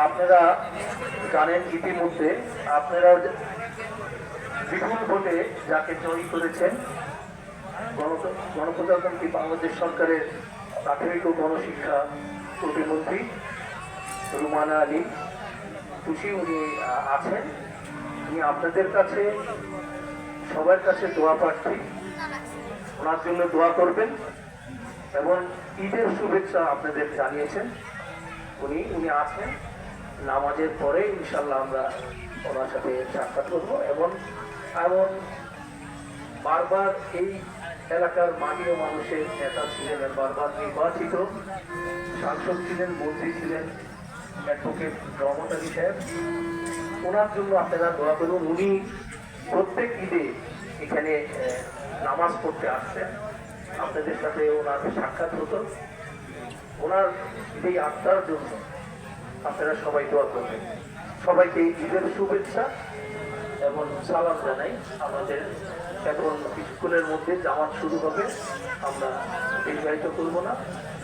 আপনারা জানেন ইতিমধ্যে আপনারা বিপুল ভোটে যাকে জয়ী করেছেন গণপ্রজাতন্ত্রী বাংলাদেশ সরকারের প্রাথমিক ও গণশিক্ষা প্রতিমন্ত্রী রুমানা আলী খুশি উনি আছেন। উনি আপনাদের কাছে সবার কাছে দোয়া প্রার্থী, ওনার জন্য দোয়া করবেন এবং ঈদের শুভেচ্ছা আপনাদের জানিয়েছেন। উনি আছেন, নামাজের পরে ইনশাল্লাহ আমরা ওনার সাথে সাক্ষাৎ করবো এবং বারবার এই এলাকার মাননীয় মানুষের নেতা ছিলেন, বারবার নির্বাচিত সাংসদ ছিলেন, মন্ত্রী ছিলেন অ্যাডভোকেট রহমত আলী সাহেব। ওনার জন্য আপনারা দোয়া করুন। উনি প্রত্যেক ঈদে এখানে নামাজ পড়তে আসতেন, আপনাদের সাথে ওনার সাক্ষাৎ হতো। ওনার এই আত্মার জন্য আপনারা সবাই দোয়া করবেন। সবাইকে ঈদের শুভেচ্ছা এবং সালাম জানাই। আমাদের এখন স্কুলের মধ্যে জামাত শুরু হবে, আমরা দীর্ঘায়িত করব না।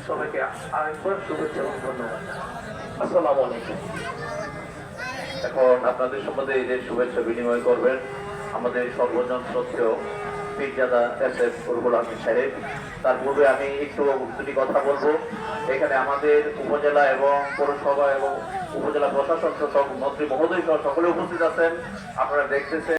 সবাইকে আরেকবার শুভেচ্ছা এবং ধন্যবাদ। আসসালামু আলাইকুম। এখন আপনাদের সম্বন্ধে ঈদের শুভেচ্ছা বিনিময় করবেন আমাদের সর্বজন শ্রদ্ধেয় পীরজাদা এসএফ রুহুল আমিন সাহেব। তার পূর্বে আমি একটু দুটি কথা বলবো। এখানে আমাদের উপজেলা এবং পৌরসভা এবং উপজেলা প্রশাসন মন্ত্রী মহোদয় সহ সকলে উপস্থিত আছেন, আপনারা দেখতেছেন।